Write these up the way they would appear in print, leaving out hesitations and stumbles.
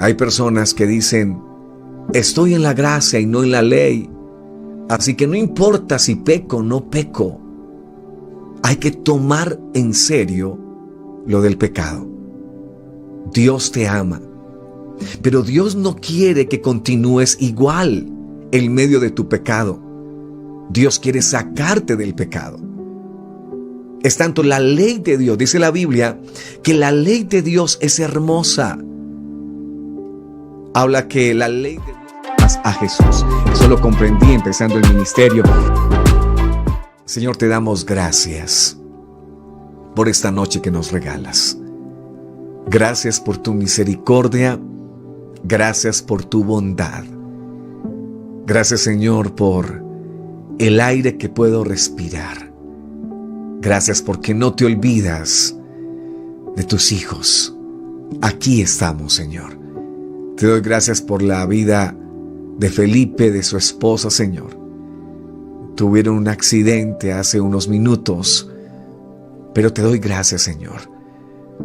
Hay personas que dicen, estoy en la gracia y no en la ley, así que no importa si peco o no peco. Hay que tomar en serio lo del pecado. Dios te ama, pero Dios no quiere que continúes igual en medio de tu pecado. Dios quiere sacarte del pecado. Es tanto la ley de Dios, dice la Biblia, que la ley de Dios es hermosa. Habla que la ley de Dios a Jesús. Eso lo comprendí empezando el ministerio. Señor, te damos gracias por esta noche que nos regalas. Gracias por tu misericordia. Gracias por tu bondad. Gracias, Señor, por el aire que puedo respirar. Gracias porque no te olvidas de tus hijos. Aquí estamos, Señor. Te doy gracias por la vida de Felipe, de su esposa, Señor. Tuvieron un accidente hace unos minutos, pero te doy gracias, Señor,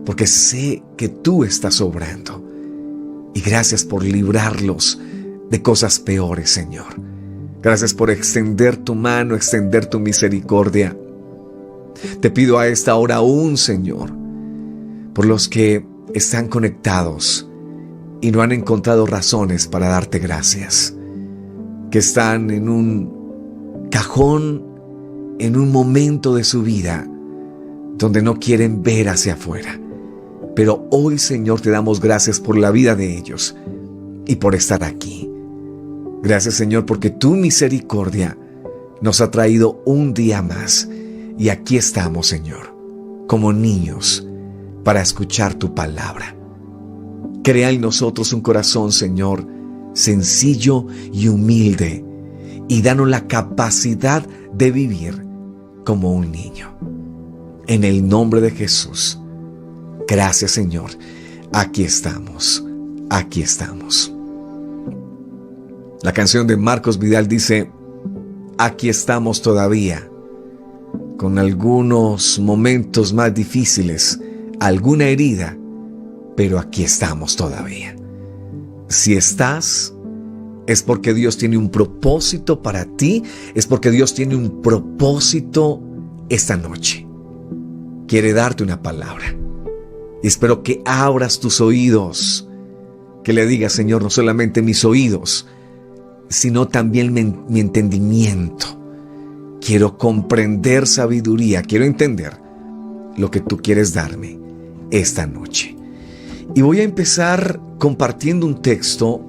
porque sé que tú estás obrando. Y gracias por librarlos de cosas peores, Señor. Gracias por extender tu mano, extender tu misericordia. Te pido a esta hora aún, Señor, por los que están conectados y no han encontrado razones para darte gracias, que están en un cajón, en un momento de su vida donde no quieren ver hacia afuera. Pero hoy, Señor, te damos gracias por la vida de ellos y por estar aquí. Gracias, Señor, porque tu misericordia nos ha traído un día más. Y aquí estamos, Señor, como niños, para escuchar tu palabra. Crea en nosotros un corazón, Señor, sencillo y humilde, y danos la capacidad de vivir como un niño. En el nombre de Jesús. Gracias, Señor. Aquí estamos. Aquí estamos. La canción de Marcos Vidal dice, aquí estamos todavía, con algunos momentos más difíciles, alguna herida, pero aquí estamos todavía. Si estás, es porque Dios tiene un propósito para ti, es porque Dios tiene un propósito esta noche. Quiere darte una palabra. Y espero que abras tus oídos, que le digas, Señor, no solamente mis oídos, sino también mi entendimiento. Quiero comprender sabiduría, quiero entender lo que tú quieres darme esta noche. Y voy a empezar compartiendo un texto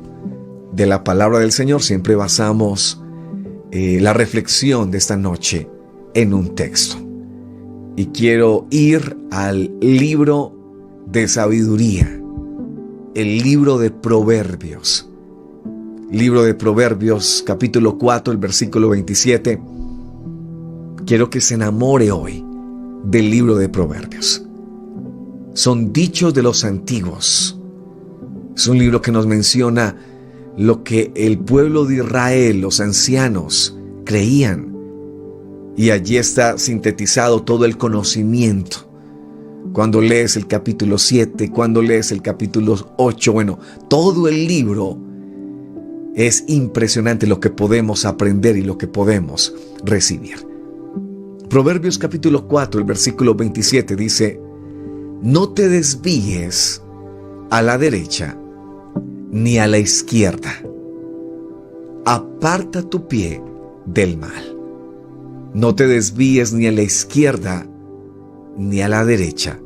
de la palabra del Señor. Siempre basamos la reflexión de esta noche en un texto. Y quiero ir al libro de sabiduría, el libro de Proverbios. Libro de Proverbios, capítulo 4, el versículo 27. Quiero que se enamore hoy del libro de Proverbios. Son dichos de los antiguos. Es un libro que nos menciona lo que el pueblo de Israel, los ancianos, creían. Y allí está sintetizado todo el conocimiento. Cuando lees el capítulo 7, cuando lees el capítulo 8, todo el libro es impresionante lo que podemos aprender y lo que podemos recibir. Proverbios capítulo 4, el versículo 27 dice, no te desvíes a la derecha ni a la izquierda. Aparta tu pie del mal. No te desvíes ni a la izquierda ni a la derecha.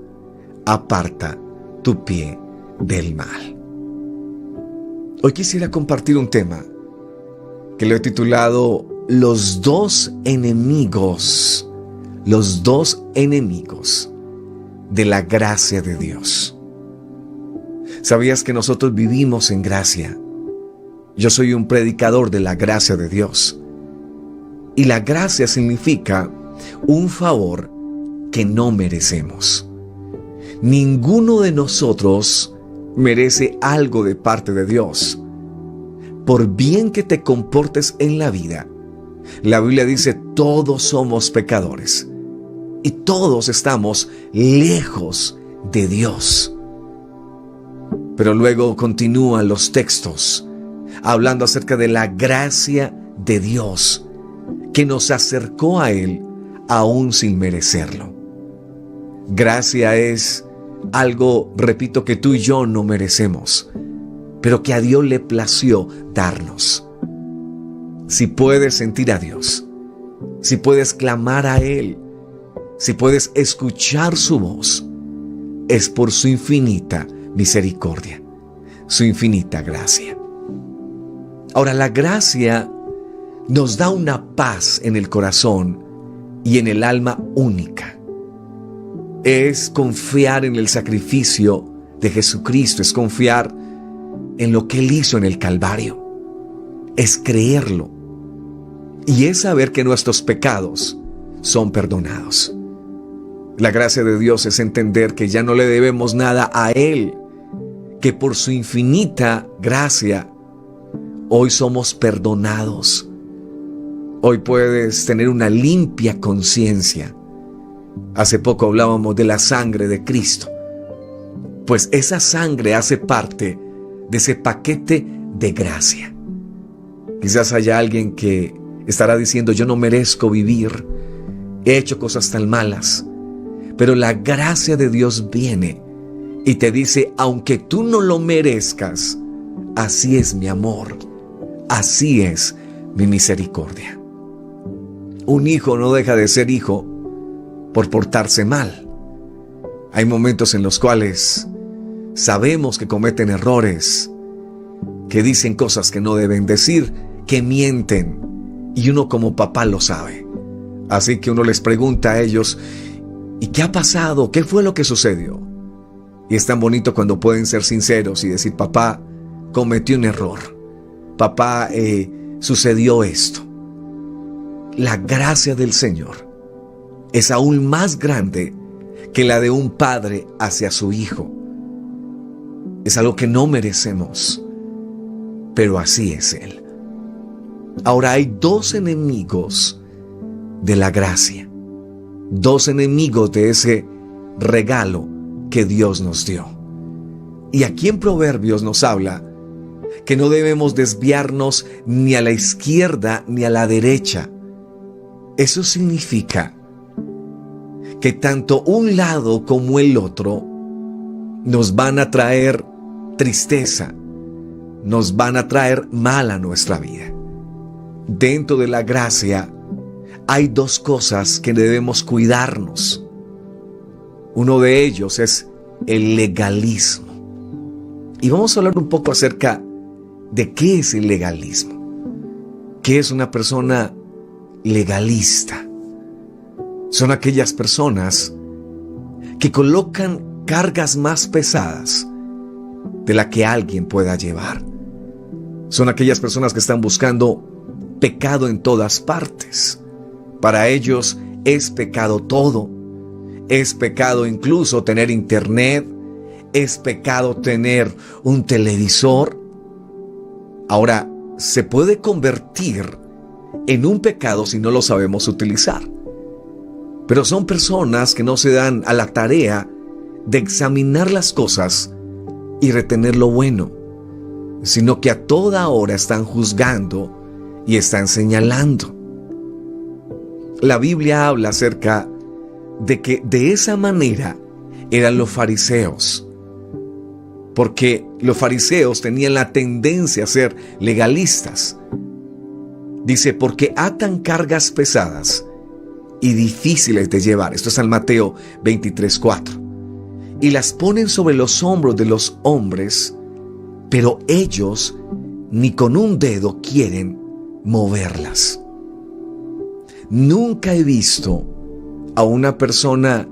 Aparta tu pie del mal. Hoy quisiera compartir un tema que lo he titulado Los dos enemigos de la gracia de Dios. ¿Sabías que nosotros vivimos en gracia? Yo soy un predicador de la gracia de Dios. Y la gracia significa un favor que no merecemos. Ninguno de nosotros merece algo de parte de Dios. Por bien que te comportes en la vida, la Biblia dice, todos somos pecadores y todos estamos lejos de Dios. Pero luego continúan los textos hablando acerca de la gracia de Dios que nos acercó a Él aún sin merecerlo. Gracia es algo, repito, que tú y yo no merecemos, pero que a Dios le plació darnos. Si puedes sentir a Dios, si puedes clamar a Él, si puedes escuchar su voz, es por su infinita misericordia, su infinita gracia. Ahora, la gracia nos da una paz en el corazón y en el alma única. Es confiar en el sacrificio de Jesucristo, es confiar en lo que Él hizo en el Calvario, es creerlo y es saber que nuestros pecados son perdonados. La gracia de Dios es entender que ya no le debemos nada a Él, que por su infinita gracia hoy somos perdonados. Hoy puedes tener una limpia conciencia. Hace poco hablábamos de la sangre de Cristo. Pues esa sangre hace parte de ese paquete de gracia. Quizás haya alguien que estará diciendo: yo no merezco vivir, he hecho cosas tan malas. Pero la gracia de Dios viene y te dice: aunque tú no lo merezcas, así es mi amor, así es mi misericordia. Un hijo no deja de ser hijo por portarse mal. Hay momentos en los cuales sabemos que cometen errores, que dicen cosas que no deben decir, que mienten, y uno como papá lo sabe. Así que uno les pregunta a ellos: ¿y qué ha pasado? ¿Qué fue lo que sucedió? Y es tan bonito cuando pueden ser sinceros y decir: papá, cometí un error. Papá, sucedió esto. La gracia del Señor es aún más grande que la de un padre hacia su hijo. Es algo que no merecemos, pero así es Él. Ahora, hay dos enemigos de la gracia, dos enemigos de ese regalo que Dios nos dio. Y aquí en Proverbios nos habla que no debemos desviarnos ni a la izquierda ni a la derecha. Eso significa que tanto un lado como el otro nos van a traer tristeza, nos van a traer mal a nuestra vida. Dentro de la gracia hay dos cosas que debemos cuidarnos. Uno de ellos es el legalismo. Y vamos a hablar un poco acerca de qué es el legalismo. ¿Qué es una persona legalista? Son aquellas personas que colocan cargas más pesadas de la que alguien pueda llevar. Son aquellas personas que están buscando pecado en todas partes. Para ellos es pecado todo. Es pecado incluso tener internet. Es pecado tener un televisor. Ahora, se puede convertir en un pecado si no lo sabemos utilizar. Pero son personas que no se dan a la tarea de examinar las cosas y retener lo bueno, sino que a toda hora están juzgando y están señalando. La Biblia habla acerca de que de esa manera eran los fariseos, porque los fariseos tenían la tendencia a ser legalistas. Dice: porque atan cargas pesadas y difíciles de llevar. Esto es en Mateo 23:4. Y las ponen sobre los hombros de los hombres, pero ellos ni con un dedo quieren moverlas. Nunca he visto a una persona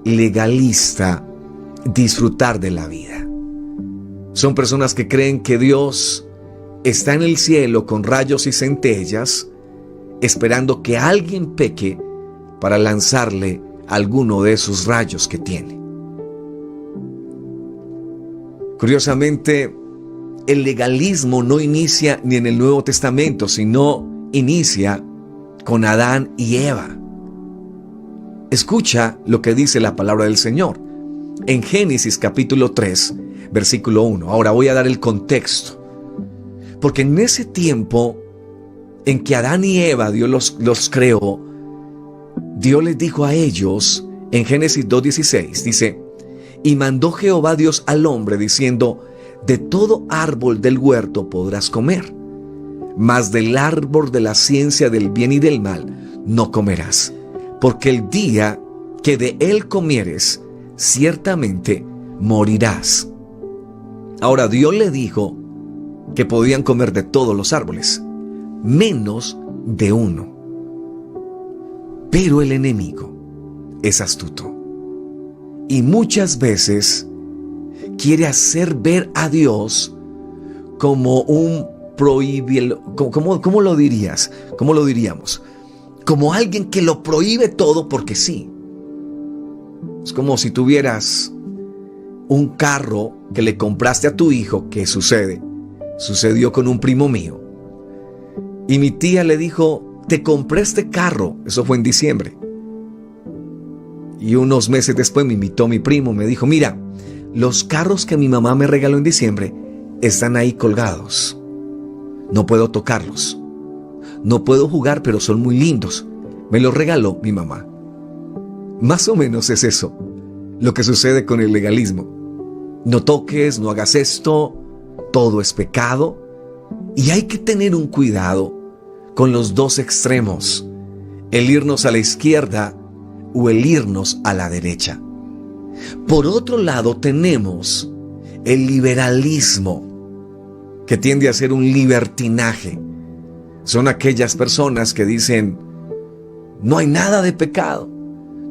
legalista disfrutar de la vida. Son personas que creen que Dios está en el cielo con rayos y centellas, esperando que alguien peque para lanzarle alguno de esos rayos que tiene. Curiosamente, el legalismo no inicia ni en el Nuevo Testamento, sino inicia con Adán y Eva. Escucha lo que dice la palabra del Señor. En Génesis capítulo 3, versículo 1. Ahora voy a dar el contexto. Porque en ese tiempo en que Adán y Eva Dios los creó, Dios les dijo a ellos en Génesis 2:16, dice: y mandó Jehová Dios al hombre diciendo: de todo árbol del huerto podrás comer, mas del árbol de la ciencia del bien y del mal no comerás, porque el día que de él comieres, ciertamente morirás. Ahora Dios le dijo que podían comer de todos los árboles, menos de uno. Pero el enemigo es astuto y muchas veces quiere hacer ver a Dios como un ¿cómo lo dirías? ¿Cómo lo diríamos? Como alguien que lo prohíbe todo porque sí. Es como si tuvieras un carro que le compraste a tu hijo. ¿Qué sucede? Sucedió con un primo mío. Y mi tía le dijo: te compré este carro. Eso fue en diciembre. Y unos meses después me invitó mi primo. Me dijo: mira, los carros que mi mamá me regaló en diciembre están ahí colgados. No puedo tocarlos. No puedo jugar, pero son muy lindos. Me los regaló mi mamá. Más o menos es eso lo que sucede con el legalismo. No toques, no hagas esto, todo es pecado. Y hay que tener un cuidado con los dos extremos, el irnos a la izquierda o el irnos a la derecha. Por otro lado tenemos el liberalismo, que tiende a ser un libertinaje. Son aquellas personas que dicen: no hay nada de pecado,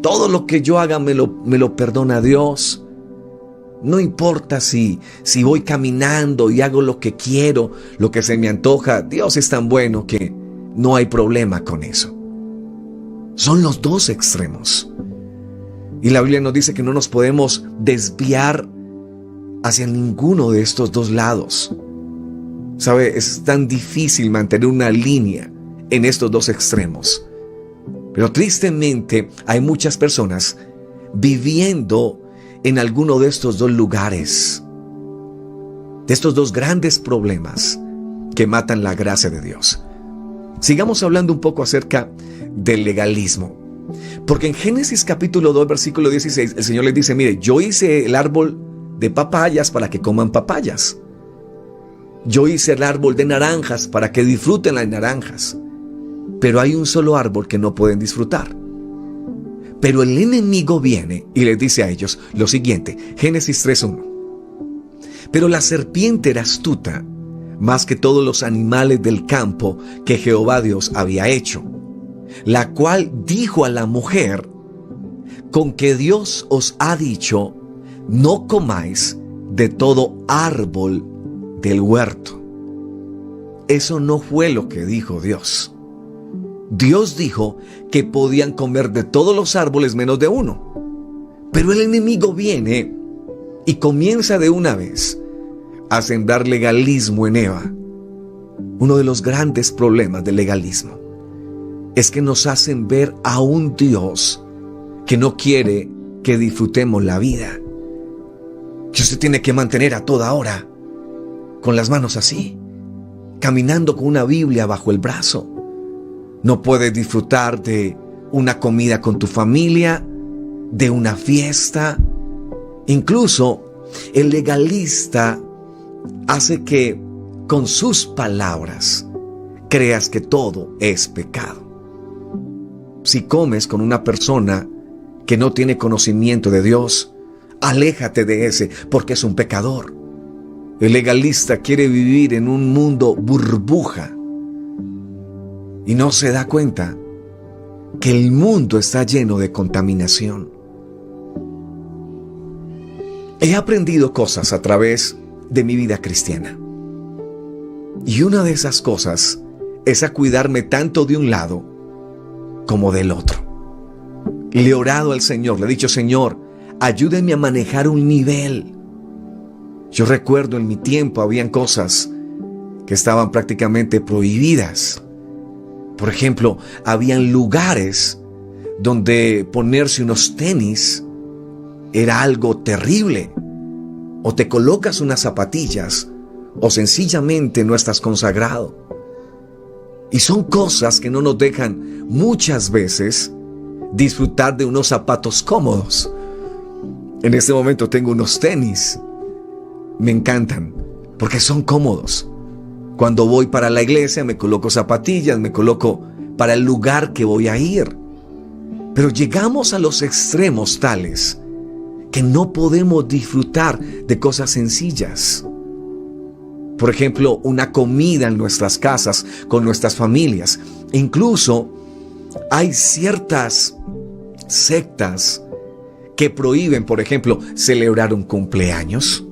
todo lo que yo haga me lo perdona Dios. No importa si voy caminando y hago lo que quiero, lo que se me antoja, Dios es tan bueno que no hay problema con eso. Son los dos extremos. Y la Biblia nos dice que no nos podemos desviar hacia ninguno de estos dos lados. ¿Sabe? Es tan difícil mantener una línea en estos dos extremos. Pero tristemente hay muchas personas viviendo en alguno de estos dos lugares, de estos dos grandes problemas que matan la gracia de Dios. Sigamos hablando un poco acerca del legalismo. Porque en Génesis capítulo 2, versículo 16, el Señor les dice: mire, yo hice el árbol de papayas para que coman papayas. Yo hice el árbol de naranjas para que disfruten las naranjas. Pero hay un solo árbol que no pueden disfrutar. Pero el enemigo viene y les dice a ellos lo siguiente, Génesis 3:1. Pero la serpiente era astuta más que todos los animales del campo que Jehová Dios había hecho, la cual dijo a la mujer: con que Dios os ha dicho, no comáis de todo árbol del huerto. Eso no fue lo que dijo Dios. Dios dijo que podían comer de todos los árboles menos de uno. Pero el enemigo viene y comienza de una vez a sembrar legalismo en Eva. Uno de los grandes problemas del legalismo es que nos hacen ver a un Dios que no quiere que disfrutemos la vida. Que usted tiene que mantener a toda hora con las manos así, caminando con una Biblia bajo el brazo. No puedes disfrutar de una comida con tu familia, de una fiesta. Incluso el legalista hace que con sus palabras creas que todo es pecado. Si comes con una persona que no tiene conocimiento de Dios, aléjate de ese, porque es un pecador. El legalista quiere vivir en un mundo burbuja y no se da cuenta que el mundo está lleno de contaminación. He aprendido cosas a través de mi vida cristiana. Y una de esas cosas es a cuidarme tanto de un lado como del otro. Le he orado al Señor, le he dicho: Señor, ayúdeme a manejar un nivel. Yo recuerdo en mi tiempo habían cosas que estaban prácticamente prohibidas. Por ejemplo, habían lugares donde ponerse unos tenis era algo terrible. o te colocas unas zapatillas, o sencillamente no estás consagrado. Y son cosas que no nos dejan muchas veces disfrutar de unos zapatos cómodos. En este momento tengo unos tenis. Me encantan porque son cómodos. Cuando voy para la iglesia me coloco zapatillas, me coloco para el lugar que voy a ir. Pero llegamos a los extremos tales que no podemos disfrutar de cosas sencillas. Por ejemplo, una comida en nuestras casas, con nuestras familias. Incluso hay ciertas sectas que prohíben, por ejemplo, celebrar un cumpleaños.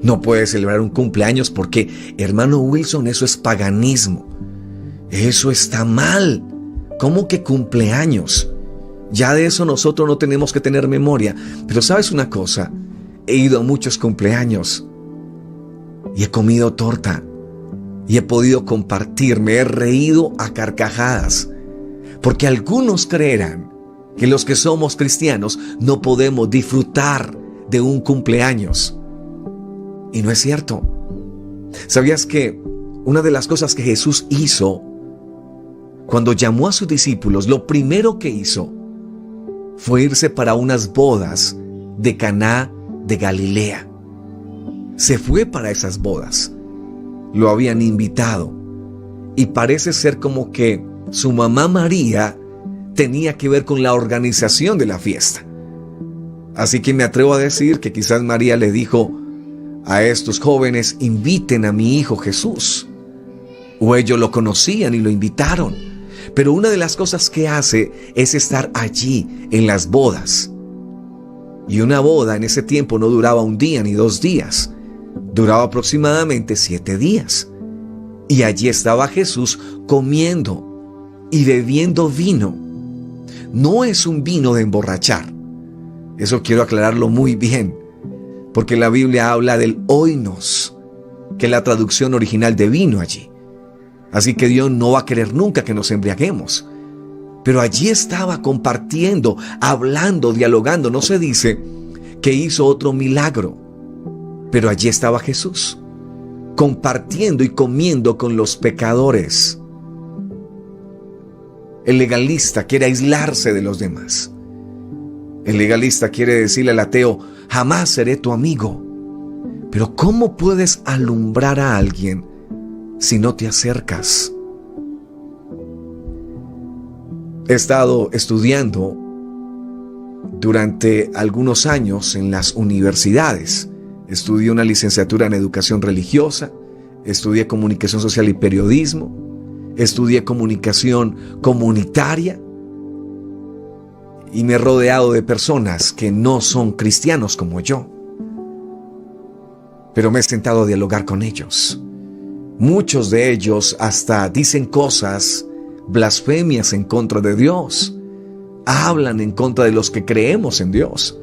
No puedes celebrar un cumpleaños porque, hermano Wilson, eso es paganismo. Eso está mal. ¿Cómo que cumpleaños? Ya de eso nosotros no tenemos que tener memoria. Pero ¿sabes una cosa? He ido a muchos cumpleaños y he comido torta y he podido compartir, me he reído a carcajadas, porque algunos creerán que los que somos cristianos no podemos disfrutar de un cumpleaños. Y no es cierto. ¿Sabías que una de las cosas que Jesús hizo cuando llamó a sus discípulos, lo primero que hizo fue irse para unas bodas de Caná de Galilea? Se fue para esas bodas. Lo habían invitado. Y parece ser como que su mamá María tenía que ver con la organización de la fiesta. Así que me atrevo a decir que quizás María le dijo a estos jóvenes: inviten a mi hijo Jesús. O ellos lo conocían y lo invitaron. Pero una de las cosas que hace es estar allí en las bodas. Y una boda en ese tiempo no duraba un día ni 2 días. Duraba aproximadamente 7 días. Y allí estaba Jesús comiendo y bebiendo vino. No es un vino de emborrachar. Eso quiero aclararlo muy bien, porque la Biblia habla del oinos, que es la traducción original de vino allí. Así que Dios no va a querer nunca que nos embriaguemos. Pero allí estaba compartiendo, hablando, dialogando. No se dice que hizo otro milagro, pero allí estaba Jesús, compartiendo y comiendo con los pecadores. El legalista quiere aislarse de los demás. El legalista quiere decirle al ateo: jamás seré tu amigo. Pero ¿cómo puedes alumbrar a alguien si no te acercas? He estado estudiando durante algunos años en las universidades. Estudié una licenciatura en educación religiosa, estudié comunicación social y periodismo, estudié comunicación comunitaria y me he rodeado de personas que no son cristianos como yo. Pero me he sentado a dialogar con ellos. Muchos de ellos hasta dicen cosas, blasfemias en contra de Dios. Hablan en contra de los que creemos en Dios.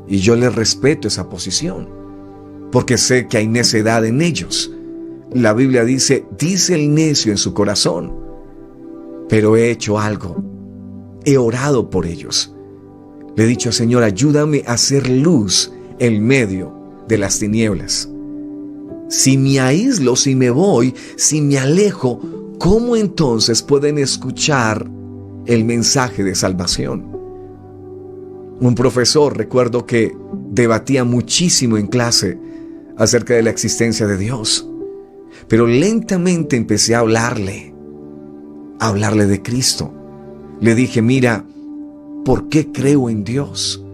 Y yo les respeto esa posición, porque sé que hay necedad en ellos. La Biblia dice el necio en su corazón. Pero he hecho algo. He orado por ellos. Le he dicho: Señor, ayúdame a hacer luz en medio de las tinieblas. Si me aíslo, si me voy, si me alejo, ¿cómo entonces pueden escuchar el mensaje de salvación? Un profesor, recuerdo que debatía muchísimo en clase acerca de la existencia de Dios, pero lentamente empecé a hablarle de Cristo. Le dije: mira, ¿por qué creo en Dios?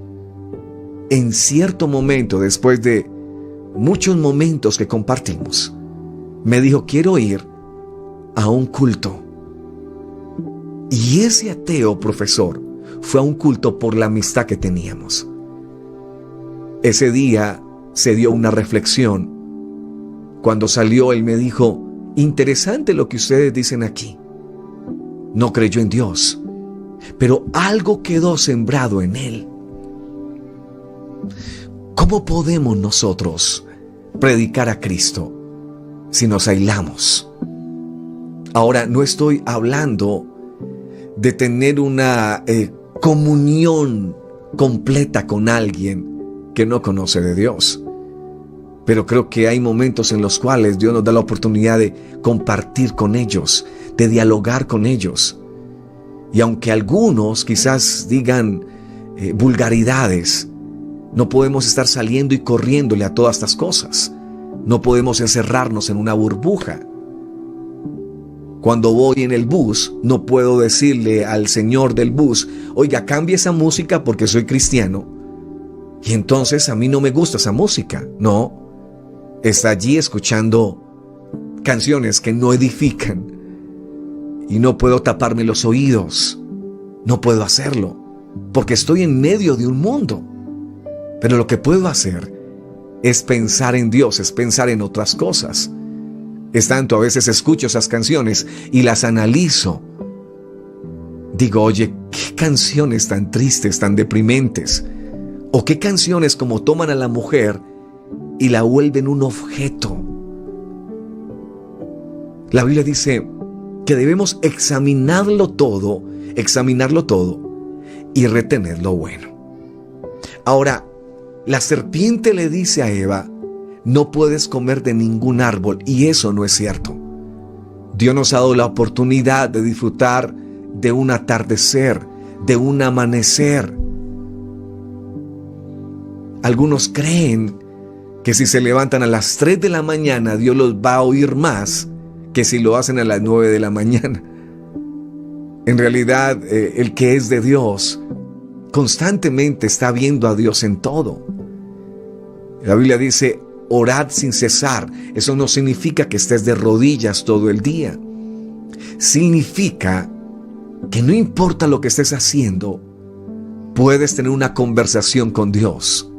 En cierto momento, después de muchos momentos que compartimos, me dijo: quiero ir a un culto. Y ese ateo profesor fue a un culto por la amistad que teníamos. Ese día se dio una reflexión. Cuando salió, él me dijo: interesante lo que ustedes dicen aquí. No creyó en Dios, pero algo quedó sembrado en él. ¿Cómo podemos nosotros predicar a Cristo si nos aislamos? Ahora, no estoy hablando de tener una comunión completa con alguien que no conoce de Dios. Pero creo que hay momentos en los cuales Dios nos da la oportunidad de compartir con ellos, de dialogar con ellos. Y aunque algunos quizás digan vulgaridades, no podemos estar saliendo y corriéndole a todas estas cosas. No podemos encerrarnos en una burbuja. Cuando voy en el bus, no puedo decirle al señor del bus, oiga, cambie esa música porque soy cristiano. Y entonces a mí no me gusta esa música. No, está allí escuchando canciones que no edifican. Y no puedo taparme los oídos. No puedo hacerlo, porque estoy en medio de un mundo. Pero lo que puedo hacer es pensar en Dios, es pensar en otras cosas. Es tanto, a veces escucho esas canciones y las analizo. Digo, oye, qué canciones tan tristes, tan deprimentes. O qué canciones como toman a la mujer y la vuelven un objeto. La Biblia dice que debemos examinarlo todo y retener lo bueno. Ahora, la serpiente le dice a Eva, no puedes comer de ningún árbol, y eso no es cierto. Dios nos ha dado la oportunidad de disfrutar de un atardecer, de un amanecer. Algunos creen que si se levantan a las 3 de la mañana, Dios los va a oír más que si lo hacen a las 9 de la mañana. En realidad, el que es de Dios constantemente está viendo a Dios en todo. La Biblia dice, orad sin cesar. Eso no significa que estés de rodillas todo el día. Significa que no importa lo que estés haciendo, puedes tener una conversación con Dios.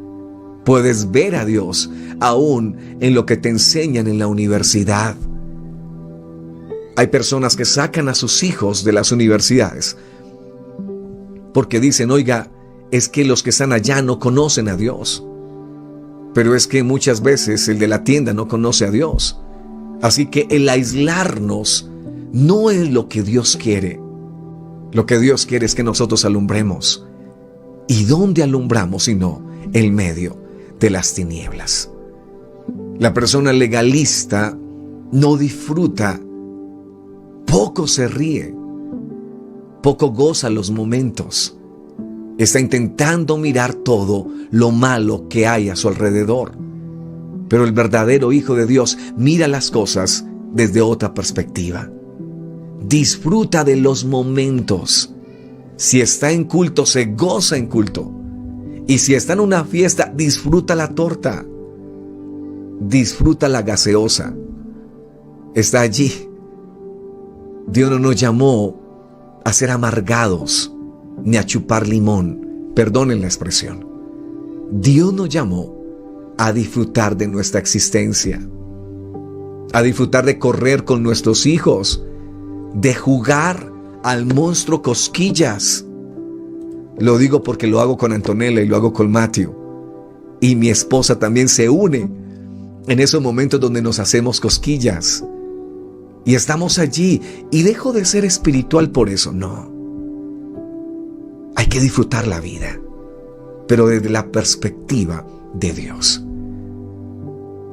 Puedes ver a Dios aún en lo que te enseñan en la universidad. Hay personas que sacan a sus hijos de las universidades porque dicen, oiga, es que los que están allá no conocen a Dios. Pero es que muchas veces el de la tienda no conoce a Dios. Así que el aislarnos no es lo que Dios quiere. Lo que Dios quiere es que nosotros alumbremos. ¿Y dónde alumbramos sino en medio de las tinieblas? La persona legalista no disfruta, poco se ríe, poco goza los momentos. Está intentando mirar todo lo malo que hay a su alrededor. Pero el verdadero Hijo de Dios mira las cosas desde otra perspectiva. Disfruta de los momentos. Si está en culto, se goza en culto. Y si está en una fiesta, disfruta la torta. Disfruta la gaseosa. Está allí. Dios no nos llamó a ser amargados ni a chupar limón. Perdonen la expresión. Dios nos llamó a disfrutar de nuestra existencia, a disfrutar de correr con nuestros hijos, de jugar al monstruo cosquillas. Lo digo porque lo hago con Antonella y lo hago con Matthew. Y mi esposa también se une en esos momentos donde nos hacemos cosquillas. Y estamos allí. Y dejo de ser espiritual por eso. No. Hay que disfrutar la vida, pero desde la perspectiva de Dios.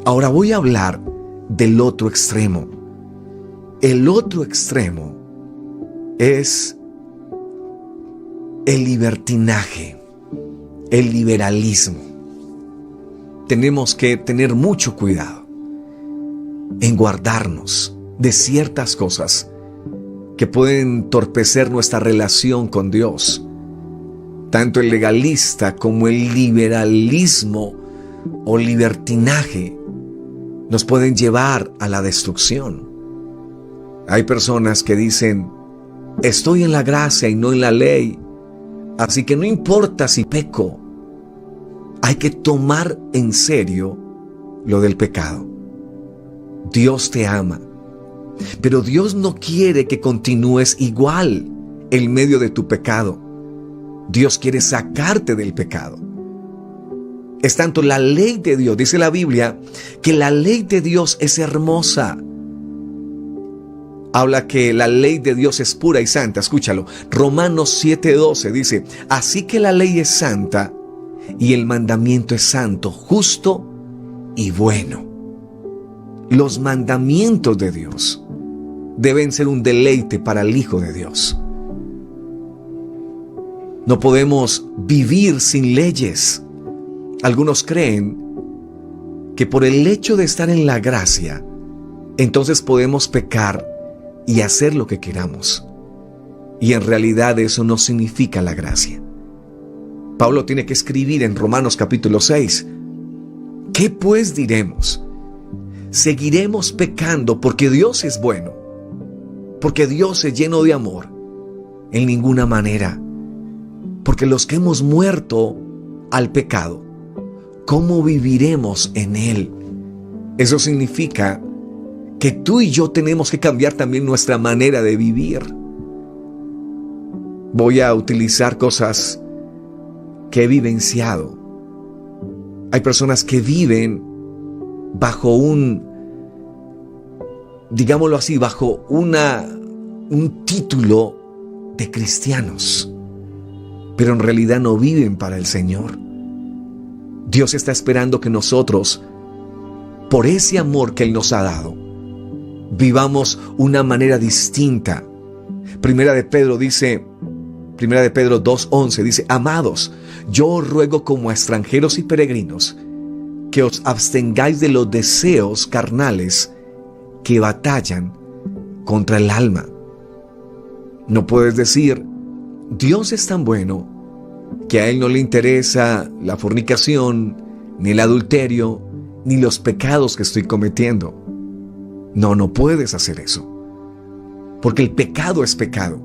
Ahora voy a hablar del otro extremo. El otro extremo es el libertinaje, el liberalismo. Tenemos que tener mucho cuidado en guardarnos de ciertas cosas que pueden entorpecer nuestra relación con Dios. Tanto el legalista como el liberalismo o libertinaje nos pueden llevar a la destrucción. Hay personas que dicen, estoy en la gracia y no en la ley, así que no importa si peco. Hay que tomar en serio lo del pecado. Dios te ama, pero Dios no quiere que continúes igual en medio de tu pecado. Dios quiere sacarte del pecado. Es tanto la ley de Dios, dice la Biblia, que la ley de Dios es hermosa. Habla que la ley de Dios es pura y santa. Escúchalo. Romanos 7:12 dice, así que la ley es santa y el mandamiento es santo, justo y bueno. Los mandamientos de Dios deben ser un deleite para el Hijo de Dios. No podemos vivir sin leyes. Algunos creen que por el hecho de estar en la gracia, entonces podemos pecar y hacer lo que queramos. Y en realidad eso no significa la gracia. Pablo tiene que escribir en Romanos capítulo 6, ¿qué pues diremos? ¿Seguiremos pecando porque Dios es bueno? ¿Porque Dios es lleno de amor? En ninguna manera. Porque los que hemos muerto al pecado, ¿cómo viviremos en él? Eso significa que tú y yo tenemos que cambiar también nuestra manera de vivir. Voy a utilizar cosas que he vivenciado. Hay personas que viven bajo digámoslo así, bajo un título de cristianos, pero en realidad no viven para el Señor. Dios está esperando que nosotros, por ese amor que Él nos ha dado, vivamos una manera distinta. Primera de Pedro 2:11 dice, amados, yo os ruego como a extranjeros y peregrinos, que os abstengáis de los deseos carnales que batallan contra el alma. No puedes decir, Dios es tan bueno que a Él no le interesa la fornicación, ni el adulterio, ni los pecados que estoy cometiendo. No puedes hacer eso. Porque el pecado es pecado.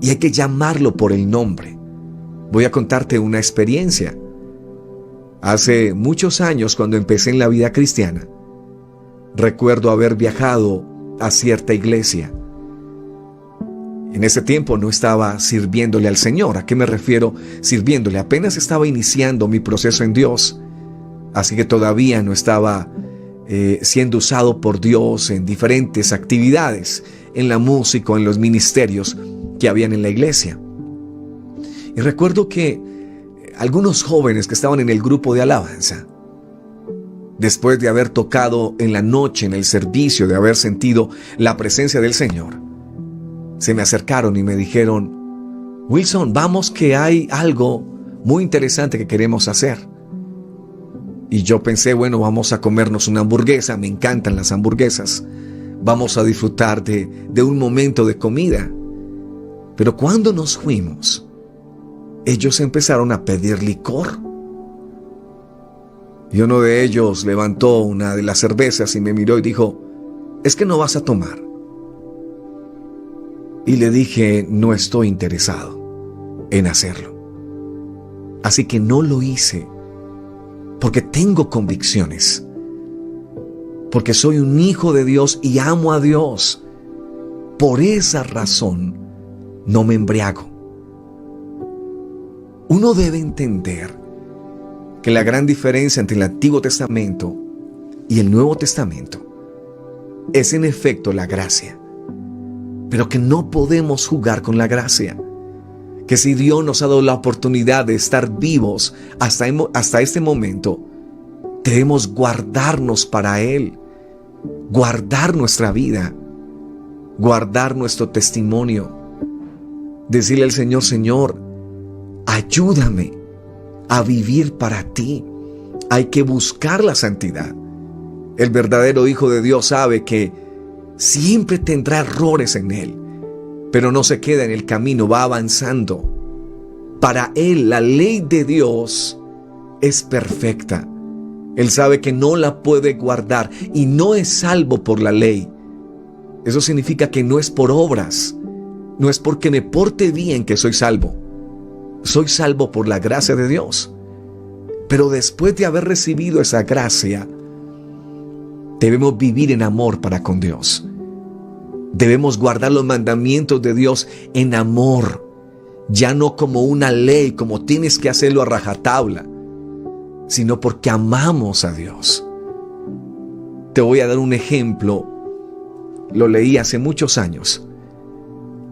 Y hay que llamarlo por el nombre. Voy a contarte una experiencia. Hace muchos años, cuando empecé en la vida cristiana, recuerdo haber viajado a cierta iglesia. En ese tiempo no estaba sirviéndole al Señor. ¿A qué me refiero sirviéndole? Apenas estaba iniciando mi proceso en Dios. Así que todavía no estaba siendo usado por Dios en diferentes actividades, en la música, en los ministerios que habían en la iglesia. Y recuerdo que algunos jóvenes que estaban en el grupo de alabanza, después de haber tocado en la noche en el servicio, de haber sentido la presencia del Señor, se me acercaron y me dijeron, Wilson, vamos que hay algo muy interesante que queremos hacer. Y yo pensé, bueno, vamos a comernos una hamburguesa, me encantan las hamburguesas, vamos a disfrutar de un momento de comida. Pero cuando nos fuimos, ellos empezaron a pedir licor. Y uno de ellos levantó una de las cervezas y me miró y dijo, ¿es que no vas a tomar? Y le dije, no estoy interesado en hacerlo. Así que no lo hice, porque tengo convicciones, porque soy un hijo de Dios y amo a Dios. Por esa razón no me embriago. Uno debe entender que la gran diferencia entre el Antiguo Testamento y el Nuevo Testamento es en efecto la gracia, pero que no podemos jugar con la gracia. Que si Dios nos ha dado la oportunidad de estar vivos hasta este momento, debemos guardarnos para Él, guardar nuestra vida, guardar nuestro testimonio, decirle al Señor, Señor, ayúdame a vivir para ti. Hay que buscar la santidad. El verdadero Hijo de Dios sabe que siempre tendrá errores en él, pero no se queda en el camino, va avanzando. Para él la ley de Dios es perfecta. Él sabe que no la puede guardar y no es salvo por la ley. Eso significa que no es por obras, no es porque me porte bien que soy salvo. Soy salvo por la gracia de Dios. Pero después de haber recibido esa gracia, debemos vivir en amor para con Dios. Debemos guardar los mandamientos de Dios en amor, ya no como una ley, como tienes que hacerlo a rajatabla, sino porque amamos a Dios. Te voy a dar un ejemplo. Lo leí hace muchos años.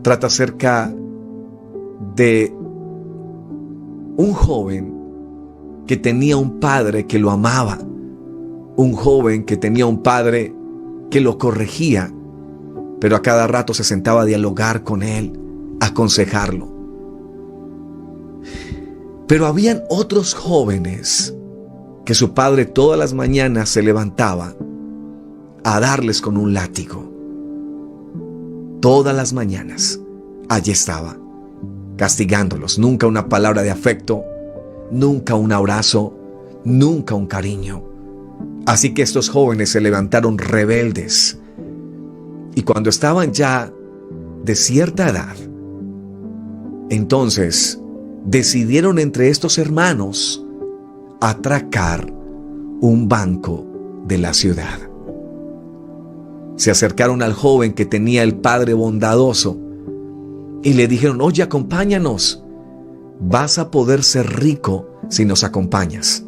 Trata acerca de un joven que tenía un padre que lo amaba, un joven que tenía un padre que lo corregía, pero a cada rato se sentaba a dialogar con él, a aconsejarlo. Pero habían otros jóvenes que su padre todas las mañanas se levantaba a darles con un látigo. Todas las mañanas allí estaba, castigándolos. Nunca una palabra de afecto, nunca un abrazo, nunca un cariño. Así que estos jóvenes se levantaron rebeldes. Y cuando estaban ya de cierta edad, entonces decidieron entre estos hermanos atracar un banco de la ciudad. Se acercaron al joven que tenía el padre bondadoso y le dijeron: oye, acompáñanos. Vas a poder ser rico si nos acompañas.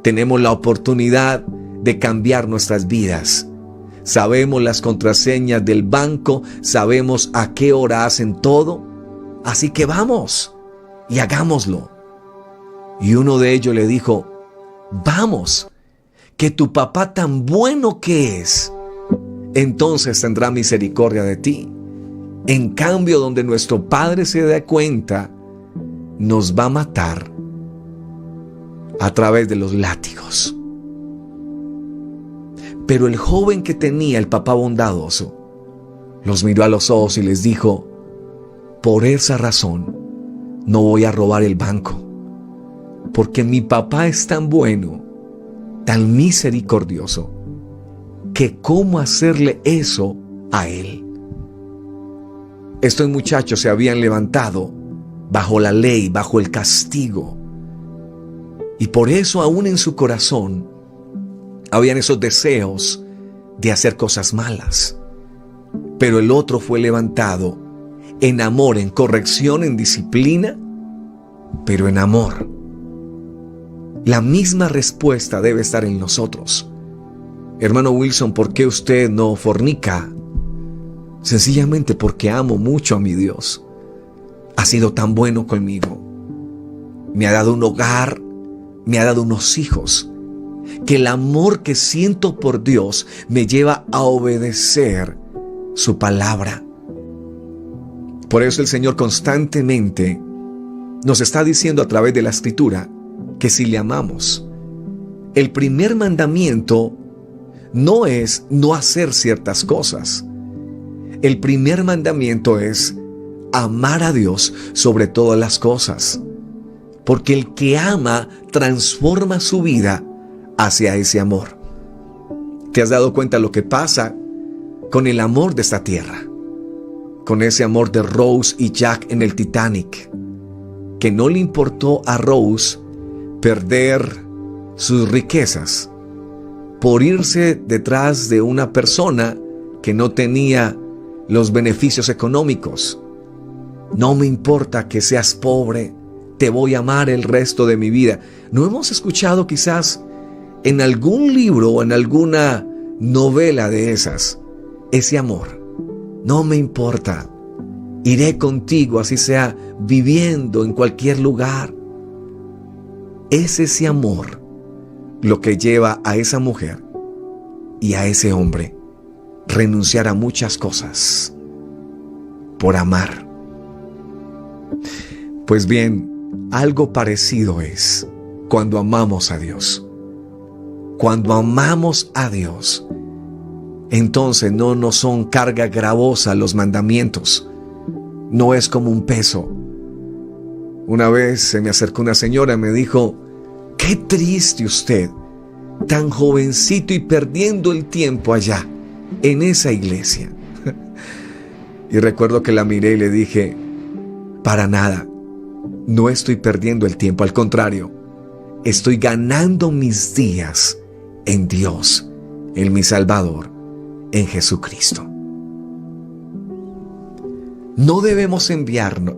Tenemos la oportunidad de cambiar nuestras vidas. Sabemos las contraseñas del banco, sabemos a qué hora hacen todo. Así que vamos y hagámoslo. Y uno de ellos le dijo: vamos, que tu papá tan bueno que es, entonces tendrá misericordia de ti. En cambio, donde nuestro padre se dé cuenta, nos va a matar a través de los látigos. Pero el joven que tenía el papá bondadoso los miró a los ojos y les dijo: por esa razón no voy a robar el banco, porque mi papá es tan bueno, tan misericordioso, que cómo hacerle eso a él. Estos muchachos se habían levantado bajo la ley, bajo el castigo, y por eso aún en su corazón habían esos deseos de hacer cosas malas. Pero el otro fue levantado en amor, en corrección, en disciplina, pero en amor. La misma respuesta debe estar en nosotros. Hermano Wilson, ¿por qué usted no fornica? Sencillamente porque amo mucho a mi Dios. Ha sido tan bueno conmigo. Me ha dado un hogar, me ha dado unos hijos, que el amor que siento por Dios me lleva a obedecer su palabra. Por eso el Señor constantemente nos está diciendo a través de la Escritura que si le amamos, el primer mandamiento no es no hacer ciertas cosas. El primer mandamiento es amar a Dios sobre todas las cosas, porque el que ama transforma su vida hacia ese amor. ¿Te has dado cuenta lo que pasa con el amor de esta tierra? Con ese amor de Rose y Jack en el Titanic, que no le importó a Rose perder sus riquezas por irse detrás de una persona que no tenía los beneficios económicos. No me importa que seas pobre, te voy a amar el resto de mi vida. ¿No hemos escuchado quizás en algún libro o en alguna novela de esas ese amor? No me importa, iré contigo, así sea viviendo en cualquier lugar. Es ese amor lo que lleva a esa mujer y a ese hombre renunciar a muchas cosas por amar. Pues bien, algo parecido es cuando amamos a Dios. Cuando amamos a Dios, entonces no nos son carga gravosa los mandamientos. No es como un peso. Una vez se me acercó una señora y me dijo: qué triste usted, tan jovencito y perdiendo el tiempo allá, en esa iglesia. Y recuerdo que la miré y le dije: para nada, no estoy perdiendo el tiempo, al contrario, estoy ganando mis días en Dios, en mi Salvador, en Jesucristo. No debemos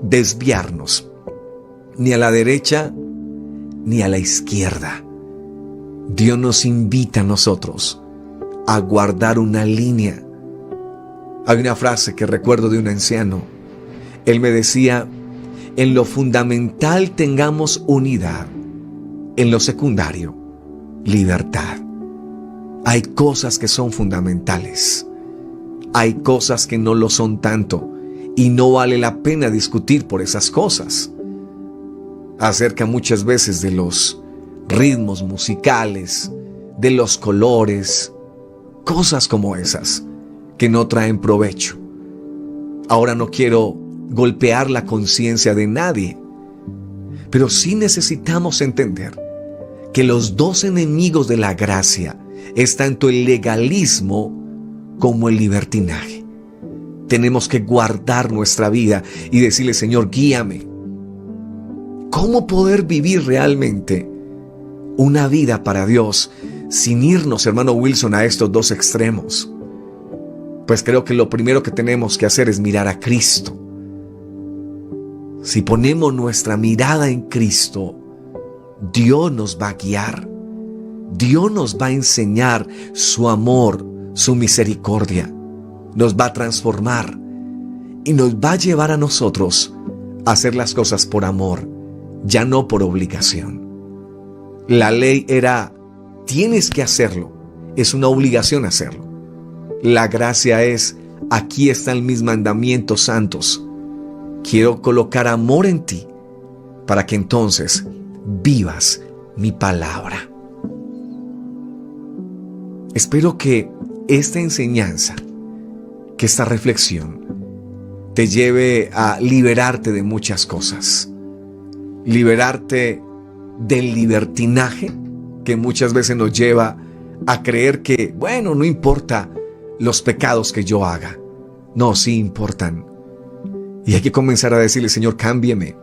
desviarnos ni a la derecha ni a la izquierda. Dios nos invita a nosotros a guardar una línea. Hay una frase que recuerdo de un anciano. Él me decía: en lo fundamental tengamos unidad, en lo secundario, libertad. Hay cosas que son fundamentales. Hay cosas que no lo son tanto y no vale la pena discutir por esas cosas. Acerca muchas veces de los ritmos musicales, de los colores, cosas como esas que no traen provecho. Ahora no quiero golpear la conciencia de nadie, pero sí necesitamos entender que los dos enemigos de la gracia es tanto el legalismo como el libertinaje. Tenemos que guardar nuestra vida y decirle: Señor, guíame. ¿Cómo poder vivir realmente una vida para Dios sin irnos, hermano Wilson, a estos dos extremos? Pues creo que lo primero que tenemos que hacer es mirar a Cristo. Si ponemos nuestra mirada en Cristo, Dios nos va a guiar. Dios nos va a enseñar su amor, su misericordia. Nos va a transformar y nos va a llevar a nosotros a hacer las cosas por amor, ya no por obligación. La ley era: tienes que hacerlo, es una obligación hacerlo. La gracia es: aquí están mis mandamientos santos. Quiero colocar amor en ti para que entonces vivas mi palabra. Espero que esta enseñanza, que esta reflexión te lleve a liberarte de muchas cosas. Liberarte del libertinaje que muchas veces nos lleva a creer que, bueno, no importa los pecados que yo haga. No, sí importan. Y hay que comenzar a decirle: Señor, cámbiame.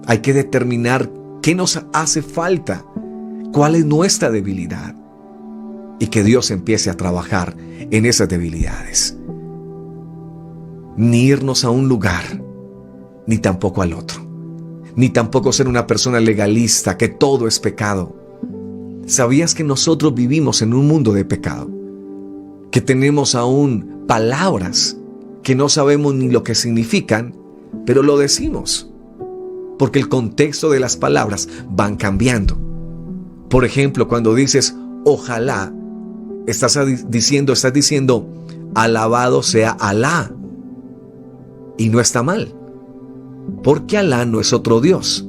Hay que determinar qué nos hace falta, cuál es nuestra debilidad, y que Dios empiece a trabajar en esas debilidades. Ni irnos a un lugar, ni tampoco al otro. Ni tampoco ser una persona legalista, que todo es pecado. ¿Sabías que nosotros vivimos en un mundo de pecado? Que tenemos aún palabras que no sabemos ni lo que significan, pero lo decimos, porque el contexto de las palabras van cambiando. Por ejemplo, cuando dices ojalá, estás diciendo alabado sea Alá. Y no está mal, porque Alá no es otro Dios.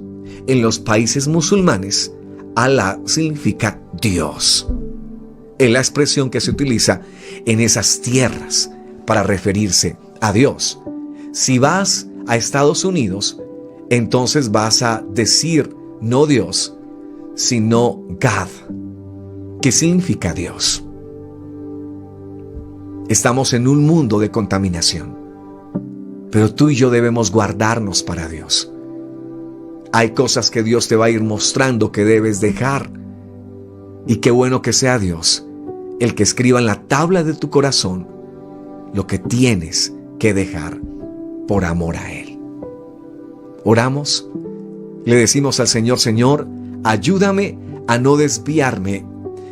En los países musulmanes, Alá significa Dios. Es la expresión que se utiliza en esas tierras para referirse a Dios. Si vas a Estados Unidos, entonces vas a decir no Dios, sino God, que significa Dios. Estamos en un mundo de contaminación, pero tú y yo debemos guardarnos para Dios. Hay cosas que Dios te va a ir mostrando que debes dejar, y qué bueno que sea Dios el que escriba en la tabla de tu corazón lo que tienes que dejar por amor a Él. Oramos, le decimos al Señor: Señor, ayúdame a no desviarme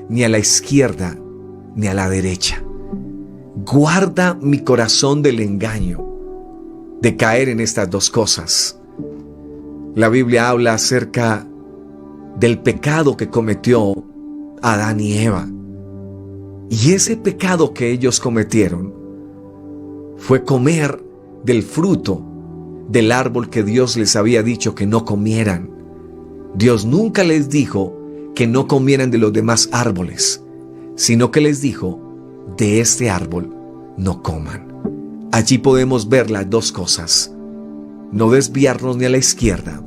ni a la izquierda ni a la derecha. Guarda mi corazón del engaño, de caer en estas dos cosas. La Biblia habla acerca del pecado que cometió Adán y Eva. Y ese pecado que ellos cometieron fue comer del fruto del árbol que Dios les había dicho que no comieran. Dios nunca les dijo que no comieran de los demás árboles, sino que les dijo: de este árbol no coman. Allí podemos ver las dos cosas: no desviarnos ni a la izquierda,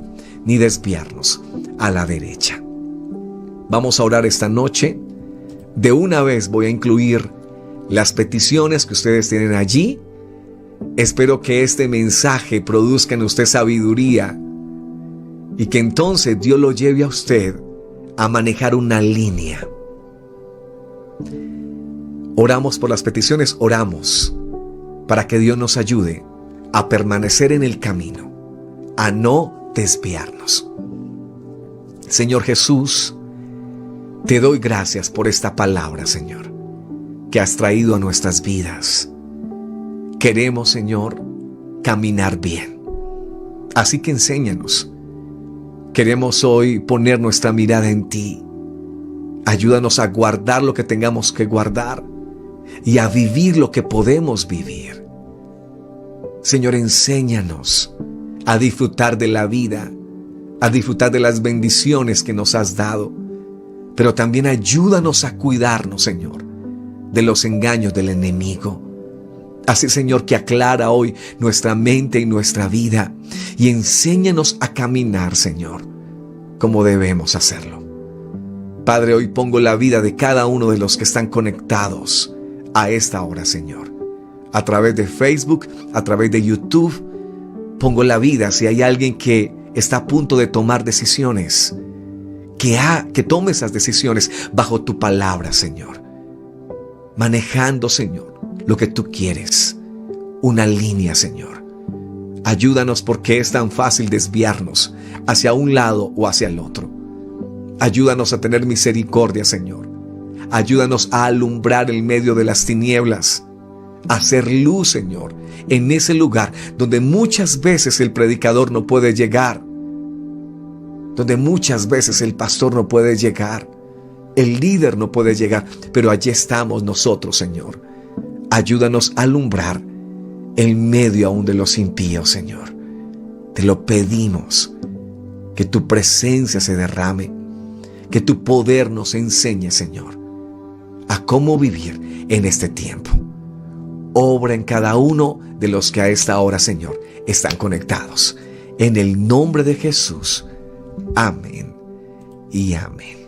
ni desviarnos a la derecha. Vamos a orar esta noche. De una vez voy a incluir las peticiones que ustedes tienen allí. Espero que este mensaje produzca en usted sabiduría y que entonces Dios lo lleve a usted a manejar una línea. Oramos por las peticiones, oramos para que Dios nos ayude a permanecer en el camino, a no desviarnos. Señor Jesús, te doy gracias por esta palabra, Señor, que has traído a nuestras vidas. Queremos, Señor, caminar bien. Así que enséñanos. Queremos hoy poner nuestra mirada en ti. Ayúdanos a guardar lo que tengamos que guardar y a vivir lo que podemos vivir. Señor, enséñanos a disfrutar de la vida, a disfrutar de las bendiciones que nos has dado, pero también ayúdanos a cuidarnos, Señor, de los engaños del enemigo. Así, Señor, que aclara hoy nuestra mente y nuestra vida y enséñanos a caminar, Señor, como debemos hacerlo. Padre, hoy pongo la vida de cada uno de los que están conectados a esta hora, Señor. A través de Facebook, a través de YouTube, pongo la vida. Si hay alguien que está a punto de tomar decisiones, que tome esas decisiones bajo tu palabra, Señor. Manejando, Señor, lo que tú quieres. Una línea, Señor. Ayúdanos porque es tan fácil desviarnos hacia un lado o hacia el otro. Ayúdanos a tener misericordia, Señor. Ayúdanos a alumbrar en medio de las tinieblas. A hacer luz, Señor, en ese lugar donde muchas veces el predicador no puede llegar. Donde muchas veces el pastor no puede llegar. El líder no puede llegar. Pero allí estamos nosotros, Señor. Ayúdanos a alumbrar en medio aún de los impíos, Señor. Te lo pedimos. Que tu presencia se derrame. Que tu poder nos enseñe, Señor, a cómo vivir en este tiempo. Obra en cada uno de los que a esta hora, Señor, están conectados. En el nombre de Jesús. Amén y amén.